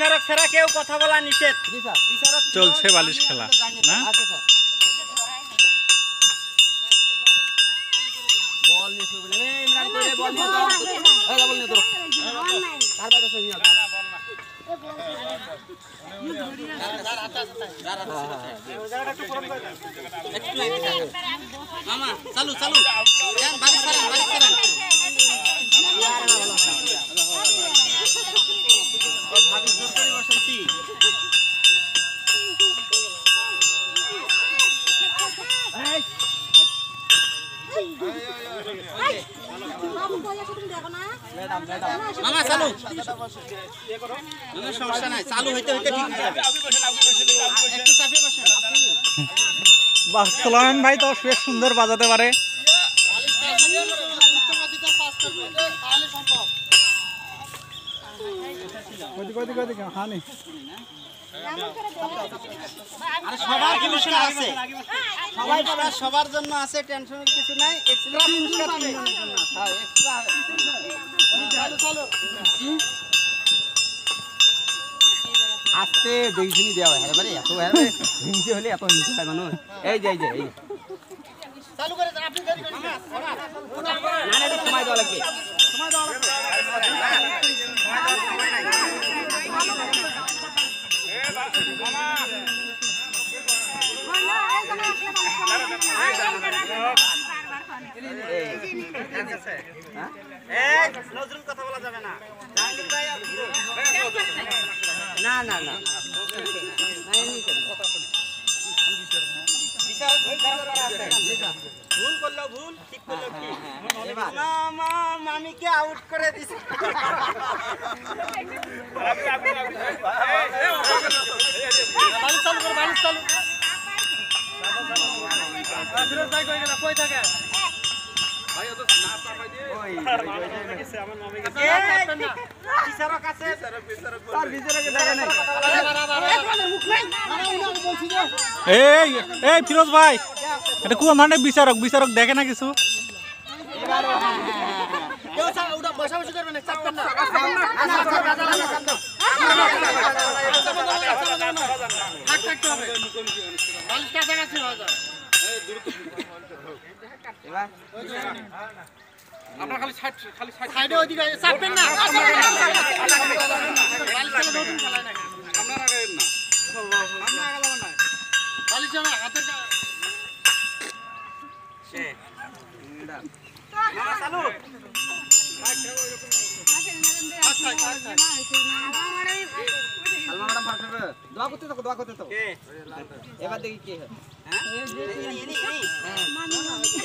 বিচারক ছাড়া কেউ কথা বলা নিষেধ। চলছে বালিশ খেলা না? বল নিয়ে শুরু করলেন। ইমরান করে বল নিয়ে দাও। এই বল নিয়ে ধরো। কার বাইরে আছে নিয়ে না বল না। মামা চালু চালু বালিশ ছাড়েন বালিশ ছাড়েন। ভাবি জোর করে বসাইছি। মামা চালু সমস্যা নাই চালু হইতে হইতে ঠিক হয়ে যাবে। একটু চাপিয়ে বসেন। সোলায়মান ভাই তো বেশ সুন্দর বাজাতে পারে। সবার পুরস্কার আছে, সবাই সবার জন্য আছে, টেনশনের কিছু নাই। এক্সট্রা পুরস্কার আস্তে দুইজনই দেওয়া হয়। এবারে এত হিংসে হলে এত হিংসে হয় মানুষ। এই যে এই যে এই চালু করে আপনি দেরি করেন না না না সময় দেওয়া লাগবে। সময় দেওয়া লাগবে। নজরুল কথা বলা যাবে না। না না না ভুল করলো ভুল, ঠিক করলো ঠিক। মামিকে আউট করে দিছে। বালিশ চালু করো, বালিশ চালু। ফিরোজ ভাই কই গেল? কই থাকে ভাই? ও তো না পাঠাই দিয়ে ওই আমার মামি গেছে। বিচারক আছে, বিচারক তার বিচারকে দেখা নাই। মুখ নাই আমি বলছি যে এই এই ফিরোজ ভাই, এটা কোন মানে বিচারক? বিচারক দেখে না কিছু? কেউ ওটা বসা বসে করবে না, চাপবেন না। থাকতে হবে। বালিশ কাছাকাছি হয়ে যায়। আপনার খালি সাইডে ওইদিকে চাপবেন না। বালিশ খেলা নতুন খেলায় নাকি? আপনারা গায়েন না। আপনারা গালাবেন না। বালিশ আমার হাতের সে মামা চালু। সালমান ম্যাডাম পাঠাবে। দোয়া করতে থাকো, দোয়া করতে থাকো। এবার দেখি কে হয়। হ্যাঁ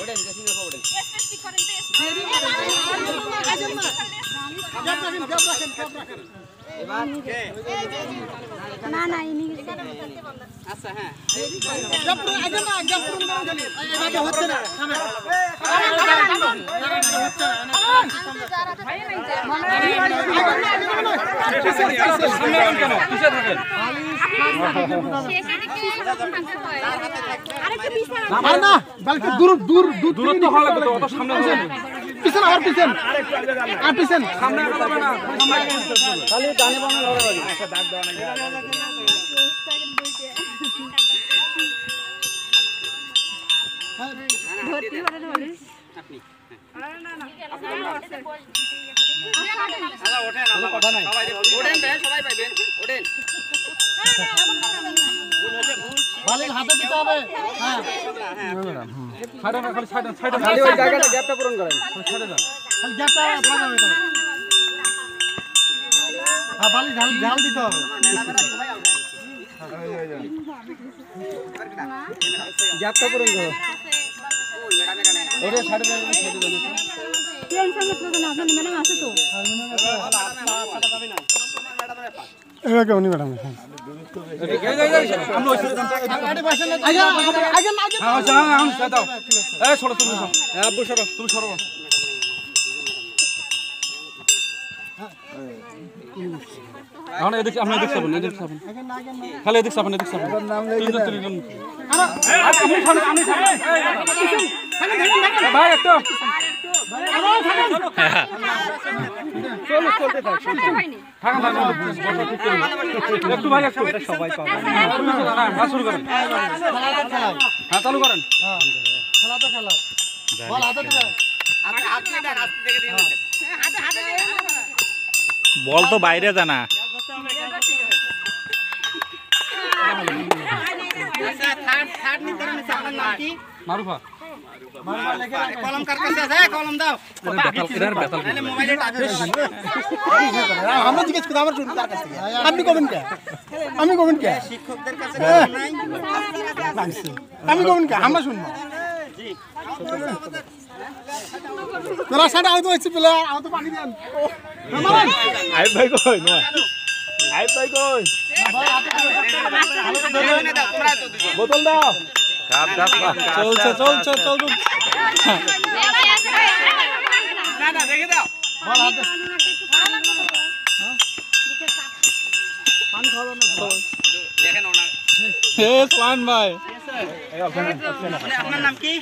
ওড়েন দেখি না ওড়েন। এবার না না ইনি আচ্ছা হ্যাঁ জবপুর আগে না জবপুর না জানি এভাবে হচ্ছে না থামে আরে না বলকে দূর দূর দূরত্ব হওয়া লাগবে তো, অত সামনে পিছন আর পিছন আর পিছন সামনে যাবে না, খালি ডানে বামে লড়া হবে। আচ্ছা দাগ দাও না ভর্তি করে ধরে আপনি না না আচ্ছা ওঠেন আমার কথা নাই, সবাই ওঠেন ভাই, সবাই পাইবেন ওঠেন। বালির হাতে দিতে হবে। হ্যাঁ ম্যাডাম ছাড়ো না, খালি ছাড়ো ছাড়ো, খালি ওই জায়গাটা গ্যাপটা পূরণ করেন, ছেড়ে দেন খালি গ্যাপটা ফাঁকা হবে তো। হ্যাঁ বালি ঝাল ঝাল দিতে হবে, গ্যাপটা পূরণ করো। ওরে ছাড়ে দেন, ছেড়ে দেন টেনশন করতে না, আপনার ম্যাডাম আছে তো। এরা কেউ নি ম্যাডাম আমরা ওই সাইডে আগে বসেন আগে আগে আগে হ্যাঁ আচ্ছা আমি দাও এই সরো তুমি সরো, হ্যাঁ আব্বু সরো, তুমি সরো। এখন এদিক আপনি এদিক যাবেন, এদিক যাবেন খালি এদিক যাবেন, এদিক যাবেন তিনজন তিনজন আমি সরো, আমি ভাই একটু একটু ভাই সবাই শুরু করেন। হ্যাঁ চালু করেন। খেলা তো খেলা বল হাতে দিবে বল তো বাইরে জানা মারুফা কলম কার কাছে আছে কলম দাও মোবাইলে টাচ আমরা জিজ্ঞেস করি আমার শুনি তার কাছে আপনি কবেন কে আমি কবেন কে শিক্ষকদের কাছে নাই আমি কবেন কে আমরা শুনবো জি তোরা সাড়ে আউট হইছে প্লে আউট পানি দেন আই ভাই কই না আই ভাই কই বোতল দাও চলছে চলছে চল না না দেখে দাও বল হাতে দেখেন ওনা হে সোহান ভাই আপনার নাম কি